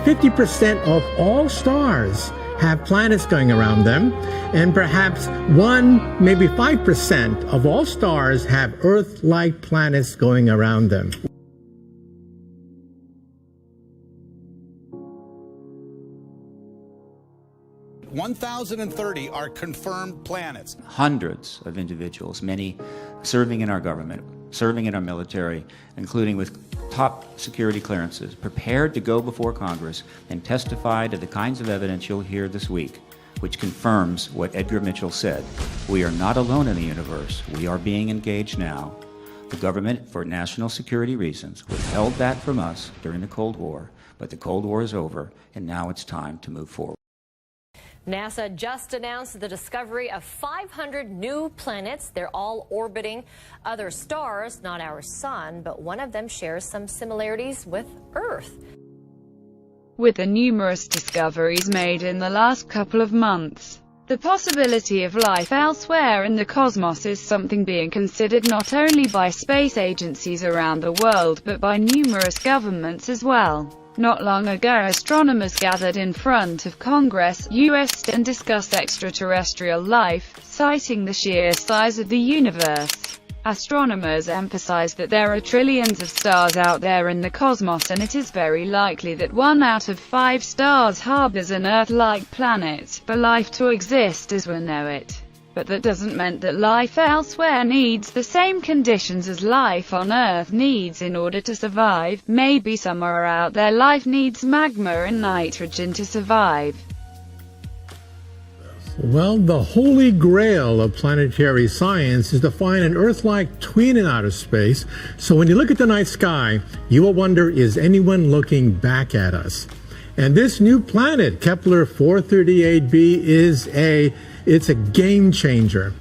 50% of all stars have planets going around them, and perhaps 1, maybe 5% of all stars have Earth-like planets going around them. $1,030 are confirmed planets. Hundreds of individuals, many serving in our government, serving in our military, including with top security clearances, prepared to go before Congress and testify to the kinds of evidence you'll hear this week, which confirms what Edgar Mitchell said. We are not alone in the universe. We are being engaged now. The government, for national security reasons, withheld that from us during the Cold War, but the Cold War is over, and now it's time to move forward. NASA just announced the discovery of 500 new planets. They're all orbiting other stars, not our sun, but one of them shares some similarities with Earth. With the numerous discoveries made in the last couple of months, the possibility of life elsewhere in the cosmos is something being considered not only by space agencies around the world but by numerous governments as well. Not long ago, astronomers gathered in front of Congress, U.S., and discussed extraterrestrial life, citing the sheer size of the universe. Astronomers emphasized that there are trillions of stars out there in the cosmos, and it is very likely that 1 out of 5 stars harbors an Earth-like planet for life to exist as we know it. But that doesn't mean that life elsewhere needs the same conditions as life on Earth needs in order to survive. Maybe somewhere out there life needs magma and nitrogen to survive. Well, the holy grail of planetary science is to find an Earth-like twin in outer space. So when you look at the night sky, you will wonder, is anyone looking back at us? And this new planet, Kepler 438b, it's a game changer.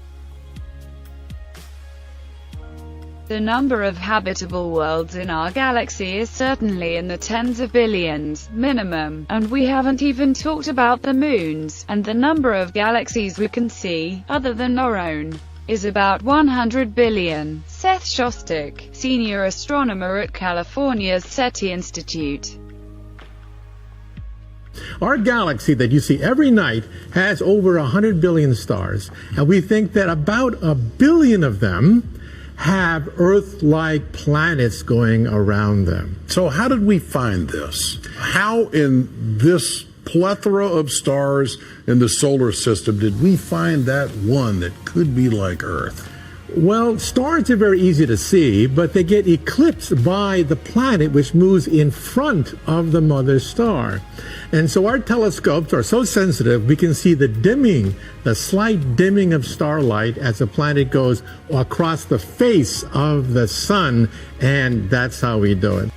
The number of habitable worlds in our galaxy is certainly in the tens of billions, minimum, and we haven't even talked about the moons, and the number of galaxies we can see, other than our own, is about 100 billion. Seth Shostak, senior astronomer at California's SETI Institute. Our galaxy that you see every night has over 100 billion stars, and we think that about 1 billion of them have Earth-like planets going around them. So how did we find this? How in this plethora of stars in the solar system did we find that one that could be like Earth? Well, stars are very easy to see, but they get eclipsed by the planet which moves in front of the mother star. And so our telescopes are so sensitive, we can see the dimming, the slight dimming of starlight as the planet goes across the face of the sun, and that's how we do it.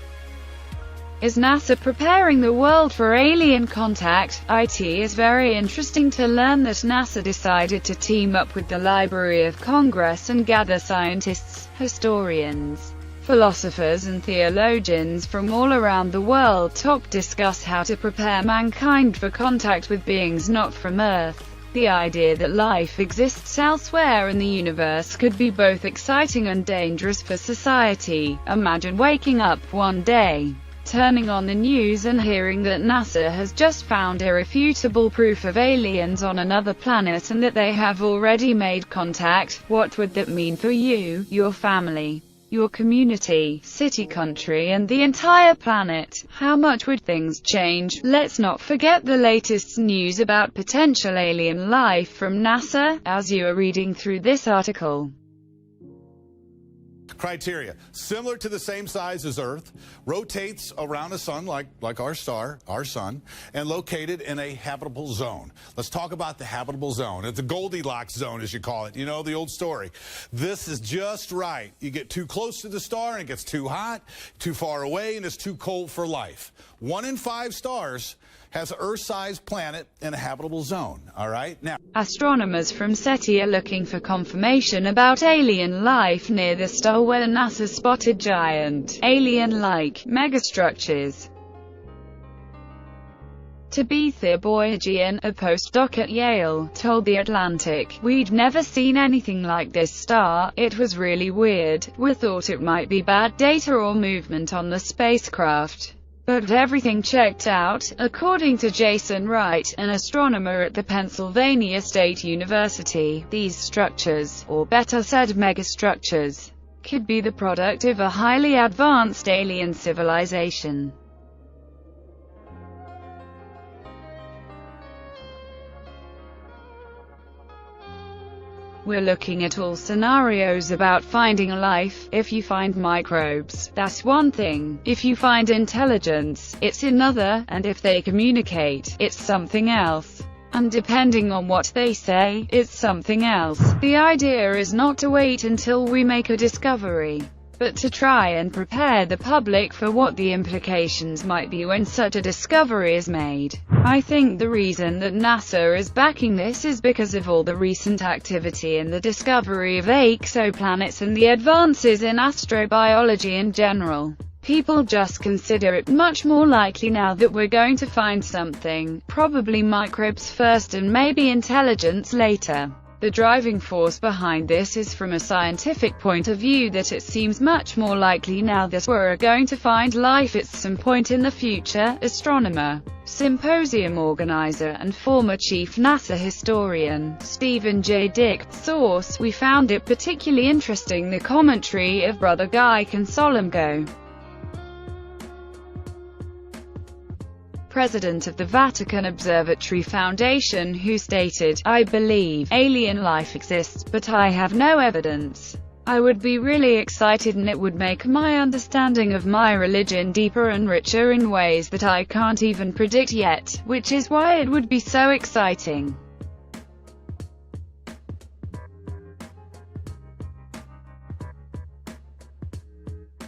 Is NASA preparing the world for alien contact? It is very interesting to learn that NASA decided to team up with the Library of Congress and gather scientists, historians, philosophers and theologians from all around the world to discuss how to prepare mankind for contact with beings not from Earth. The idea that life exists elsewhere in the universe could be both exciting and dangerous for society. Imagine waking up one day, turning on the news and hearing that NASA has just found irrefutable proof of aliens on another planet and that they have already made contact. What would that mean for you, your family, your community, city, country, and the entire planet? How much would things change? Let's not forget the latest news about potential alien life from NASA, as you are reading through this article. Criteria: similar to the same size as Earth, rotates around a sun like our star, our sun, and located in a habitable zone. Let's talk about the habitable zone. It's the Goldilocks zone, as you call it. You know the old story. This is just right. You get too close to the star and it gets too hot, too far away and it's too cold for life. 1 in 5 stars has an Earth-sized planet in a habitable zone, all right? Now, astronomers from SETI are looking for confirmation about alien life near the star where NASA spotted giant, alien-like, megastructures. Tabitha Boyajian, a postdoc at Yale, told The Atlantic, "We'd never seen anything like this star. It was really weird. We thought it might be bad data or movement on the spacecraft. But everything checked out, according to Jason Wright, an astronomer at the Pennsylvania State University. These structures, or better said megastructures, could be the product of a highly advanced alien civilization. We're looking at all scenarios about finding life. If you find microbes, that's one thing. If you find intelligence, it's another. And if they communicate, it's something else. And depending on what they say, it's something else. The idea is not to wait until we make a discovery, but to try and prepare the public for what the implications might be when such a discovery is made. I think the reason that NASA is backing this is because of all the recent activity in the discovery of exoplanets and the advances in astrobiology in general. People just consider it much more likely now that we're going to find something, probably microbes first and maybe intelligence later. The driving force behind this is from a scientific point of view that it seems much more likely now that we're going to find life at some point in the future. Astronomer, symposium organizer and former chief NASA historian, Stephen J. Dick. Source: we found it particularly interesting the commentary of Brother Guy Consolmagno, president of the Vatican Observatory Foundation, who stated, "I believe alien life exists, but I have no evidence. I would be really excited and it would make my understanding of my religion deeper and richer in ways that I can't even predict yet, which is why it would be so exciting."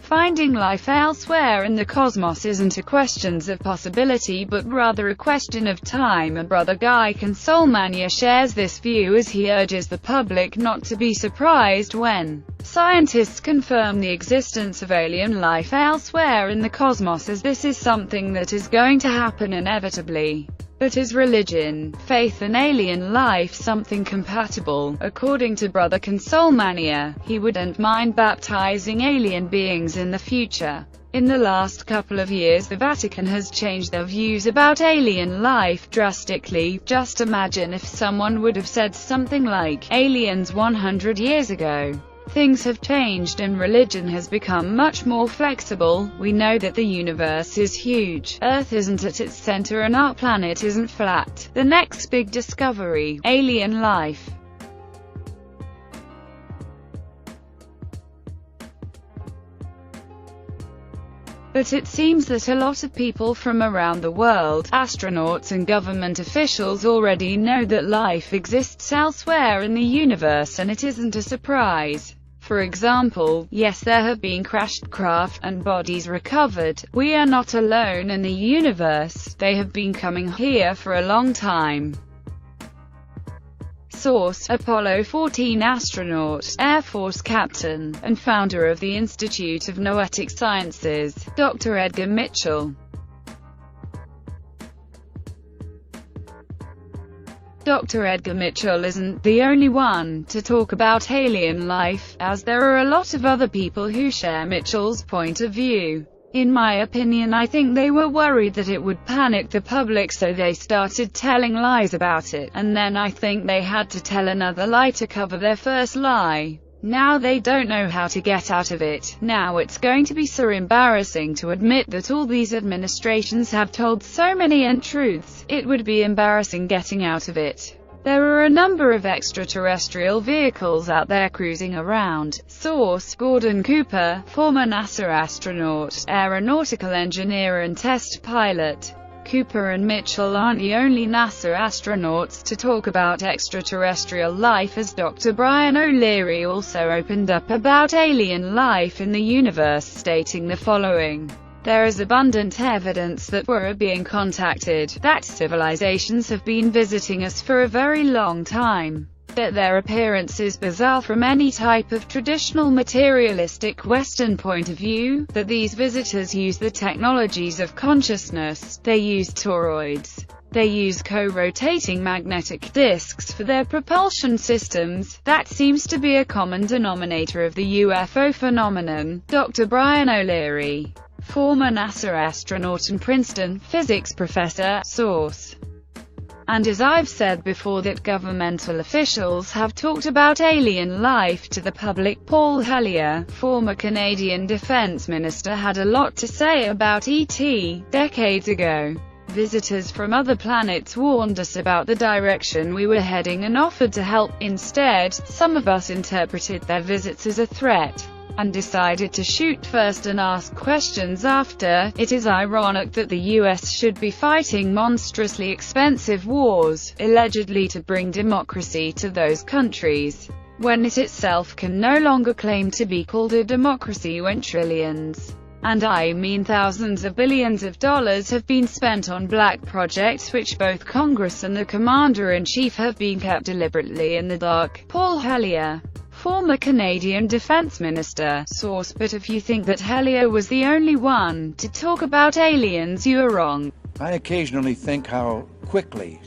Finding life elsewhere in the cosmos isn't a question of possibility but rather a question of time, and Brother Guy Consolmagno shares this view as he urges the public not to be surprised when scientists confirm the existence of alien life elsewhere in the cosmos, as this is something that is going to happen inevitably. But is religion, faith and alien life something compatible? According to Brother Consolmagno, he wouldn't mind baptizing alien beings in the future. In the last couple of years the Vatican has changed their views about alien life drastically. Just imagine if someone would have said something like, aliens 100 years ago. Things have changed and religion has become much more flexible. We know that the universe is huge. Earth isn't at its center and our planet isn't flat. The next big discovery, alien life. But it seems that a lot of people from around the world, astronauts and government officials, already know that life exists elsewhere in the universe, and it isn't a surprise. For example, yes, there have been crashed craft and bodies recovered. We are not alone in the universe. They have been coming here for a long time. Source: Apollo 14 astronaut, Air Force captain, and founder of the Institute of Noetic Sciences, Dr. Edgar Mitchell. Dr. Edgar Mitchell isn't the only one to talk about alien life, as there are a lot of other people who share Mitchell's point of view. In my opinion, I think they were worried that it would panic the public, so they started telling lies about it, and then I think they had to tell another lie to cover their first lie. Now they don't know how to get out of it. Now it's going to be so embarrassing to admit that all these administrations have told so many untruths. It would be embarrassing getting out of it. There are a number of extraterrestrial vehicles out there cruising around. Source: Gordon Cooper, former NASA astronaut, aeronautical engineer and test pilot. Cooper and Mitchell aren't the only NASA astronauts to talk about extraterrestrial life, as Dr. Brian O'Leary also opened up about alien life in the universe, stating the following: "There is abundant evidence that we're being contacted, that civilizations have been visiting us for a very long time, that their appearance is bizarre from any type of traditional materialistic Western point of view, that these visitors use the technologies of consciousness, they use toroids, they use co-rotating magnetic disks for their propulsion systems. That seems to be a common denominator of the UFO phenomenon." Dr. Brian O'Leary, former NASA astronaut and Princeton physics professor. Source. And as I've said before, that governmental officials have talked about alien life to the public. Paul Hellyer, former Canadian defense minister, had a lot to say about ET decades ago. Visitors from other planets warned us about the direction we were heading and offered to help. Instead, some of us interpreted their visits as a threat, and decided to shoot first and ask questions after. It is ironic that the US should be fighting monstrously expensive wars, allegedly to bring democracy to those countries, when it itself can no longer claim to be called a democracy when trillions, and I mean thousands of billions of dollars, have been spent on black projects which both Congress and the Commander-in-Chief have been kept deliberately in the dark. Paul Hellyer, former Canadian defense minister. Source. But if you think that Hellyer was the only one to talk about aliens, you are wrong. I occasionally think how quickly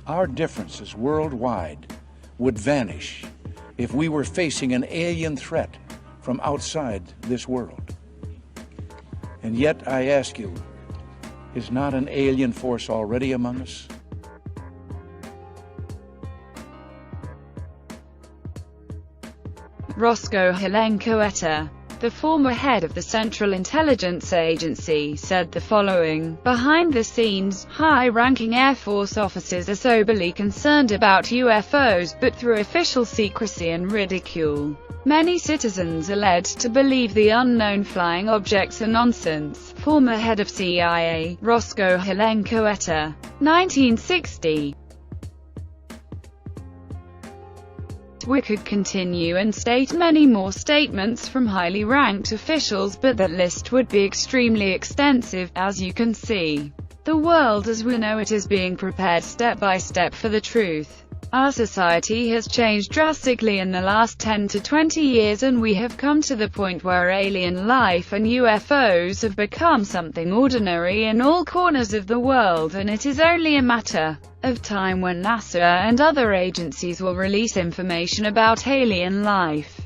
our differences worldwide would vanish if we were facing an alien threat from outside this world. And yet, I ask you, is not an alien force already among us? Roscoe Helenkoeta, the former head of the Central Intelligence Agency, said the following: behind the scenes, high-ranking Air Force officers are soberly concerned about UFOs, but through official secrecy and ridicule, many citizens are led to believe the unknown flying objects are nonsense. Former head of CIA, Roscoe Helenkoeta, 1960. We could continue and state many more statements from highly ranked officials, but that list would be extremely extensive. As you can see, the world as we know it is being prepared step by step for the truth. Our society has changed drastically in the last 10 to 20 years, and we have come to the point where alien life and UFOs have become something ordinary in all corners of the world, and it is only a matter of time when NASA and other agencies will release information about alien life.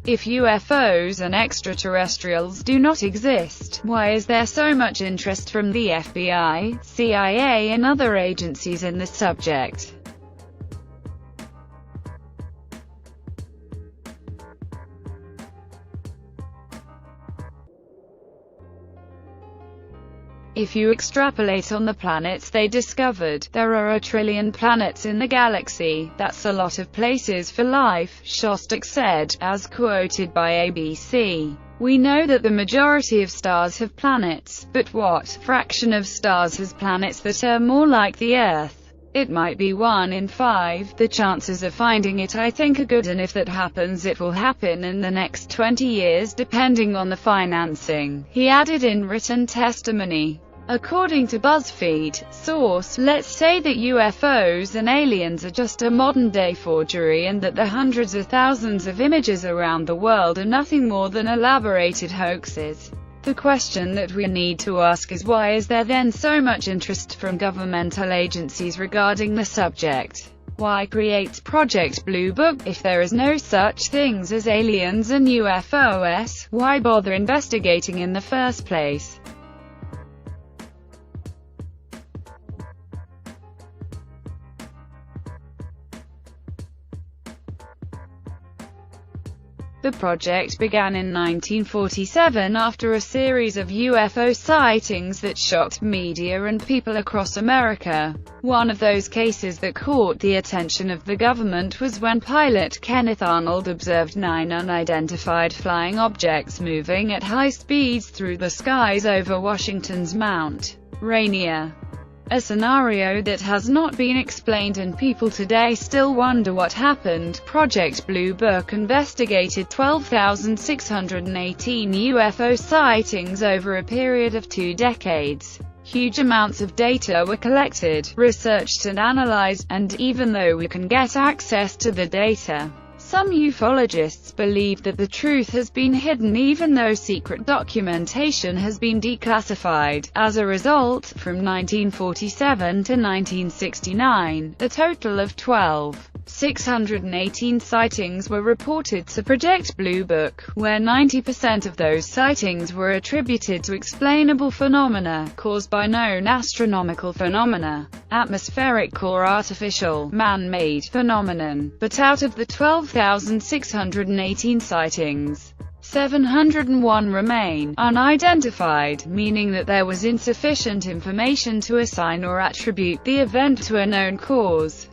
If UFOs and extraterrestrials do not exist, why is there so much interest from the FBI, CIA and other agencies in the subject? If you extrapolate on the planets they discovered, there are 1 trillion planets in the galaxy. That's a lot of places for life, Shostak said, as quoted by ABC. We know that the majority of stars have planets, but what fraction of stars has planets that are more like the Earth? It might be 1 in 5. The chances of finding it, I think, are good, and if that happens, it will happen in the next 20 years, depending on the financing, he added in written testimony. According to BuzzFeed. Source. Let's say that UFOs and aliens are just a modern-day forgery, and that the hundreds of thousands of images around the world are nothing more than elaborated hoaxes. The question that we need to ask is, why is there then so much interest from governmental agencies regarding the subject? Why create Project Blue Book if there is no such things as aliens and UFOs? Why bother investigating in the first place? The project began in 1947 after a series of UFO sightings that shocked media and people across America. One of those cases that caught the attention of the government was when pilot Kenneth Arnold observed 9 unidentified flying objects moving at high speeds through the skies over Washington's Mount Rainier. A scenario that has not been explained, and people today still wonder what happened. Project Blue Book investigated 12,618 UFO sightings over a period of 2 decades. Huge amounts of data were collected, researched and analyzed, and even though we can get access to the data, some ufologists believe that the truth has been hidden even though secret documentation has been declassified. As a result, from 1947 to 1969, a total of 12 618 sightings were reported to Project Blue Book, where 90% of those sightings were attributed to explainable phenomena, caused by known astronomical phenomena, atmospheric or artificial, man-made phenomenon. But out of the 12,618 sightings, 701 remain unidentified, meaning that there was insufficient information to assign or attribute the event to a known cause.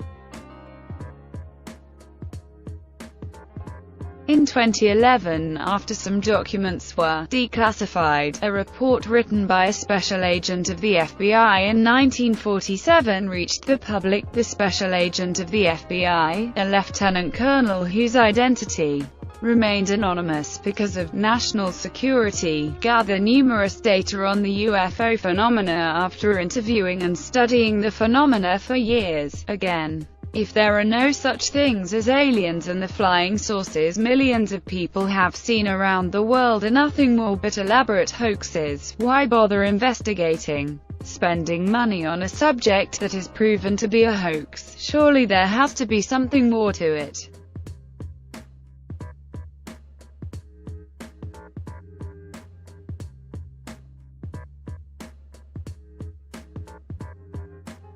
In 2011, after some documents were declassified, a report written by a special agent of the FBI in 1947 reached the public. The special agent of the FBI, a lieutenant colonel whose identity remained anonymous because of national security, gathered numerous data on the UFO phenomena after interviewing and studying the phenomena for years. Again, if there are no such things as aliens and the flying saucers millions of people have seen around the world are nothing more but elaborate hoaxes, why bother investigating? Spending money on a subject that is proven to be a hoax? Surely there has to be something more to it.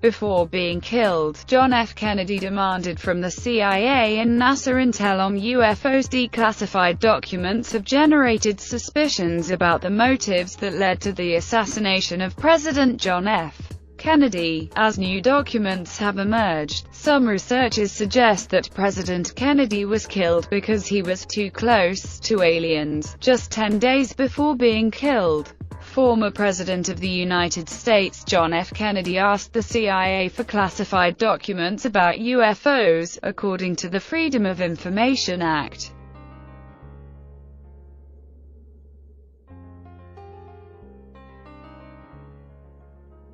Before being killed, John F. Kennedy demanded from the CIA and NASA intel on UFOs. Declassified documents have generated suspicions about the motives that led to the assassination of President John F. Kennedy. As new documents have emerged, some researchers suggest that President Kennedy was killed because he was too close to aliens, just 10 days before being killed. Former President of the United States John F. Kennedy asked the CIA for classified documents about UFOs, according to the Freedom of Information Act.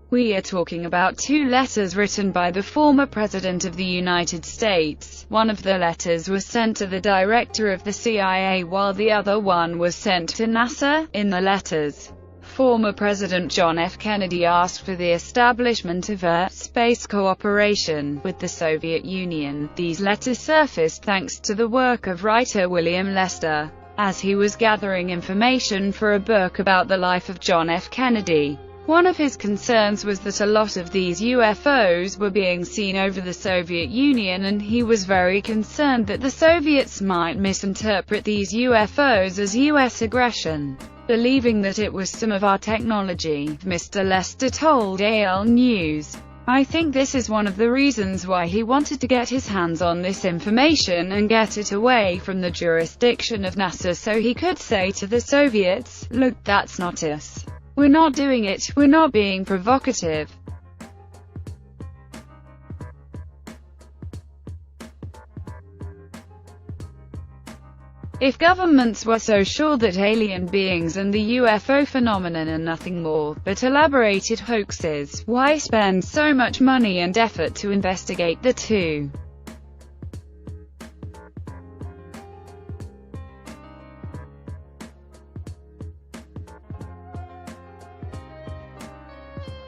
We are talking about two letters written by the former President of the United States. One of the letters was sent to the director of the CIA while the other one was sent to NASA. In the letters, former President John F. Kennedy asked for the establishment of a space cooperation with the Soviet Union. These letters surfaced thanks to the work of writer William Lester, as he was gathering information for a book about the life of John F. Kennedy. One of his concerns was that a lot of these UFOs were being seen over the Soviet Union, and he was very concerned that the Soviets might misinterpret these UFOs as U.S. aggression, believing that it was some of our technology. Mr. Lester told AL News, "I think this is one of the reasons why he wanted to get his hands on this information and get it away from the jurisdiction of NASA so he could say to the Soviets, look, that's not us. We're not doing it, we're not being provocative." If governments were so sure that alien beings and the UFO phenomenon are nothing more but elaborated hoaxes, why spend so much money and effort to investigate the two?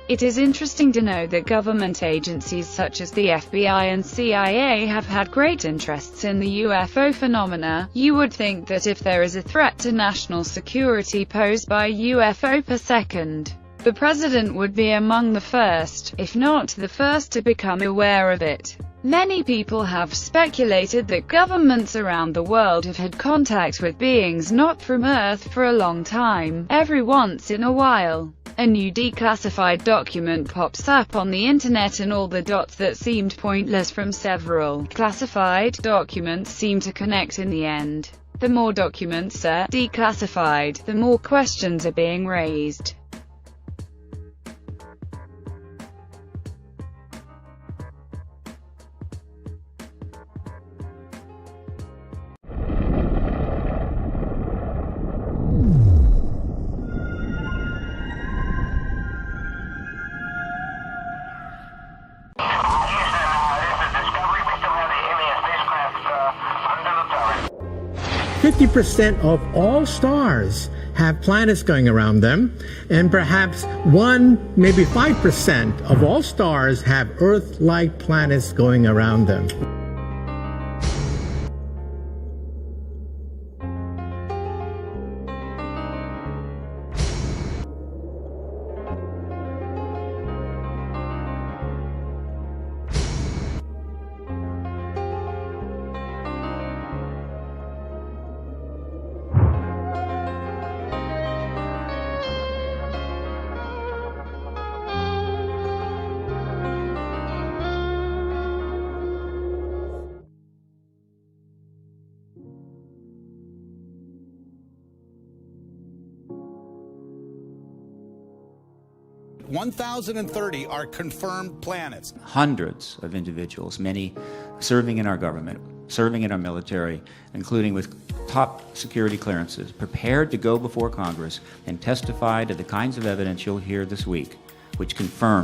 It is interesting to know that government agencies such as the FBI and CIA have had great interests in the UFO phenomena. You would think that if there is a threat to national security posed by a UFO per second, the president would be among the first, if not the first, to become aware of it. Many people have speculated that governments around the world have had contact with beings not from Earth for a long time. Every once in a while, a new declassified document pops up on the internet and all the dots that seemed pointless from several classified documents seem to connect in the end. The more documents are declassified, the more questions are being raised. Fifty 50% of all stars have planets going around them, and perhaps 1, maybe 5% of all stars have Earth-like planets going around them. 1,030 are confirmed planets. Hundreds of individuals, many serving in our government, serving in our military, including with top security clearances, prepared to go before Congress and testify to the kinds of evidence you'll hear this week, which confirm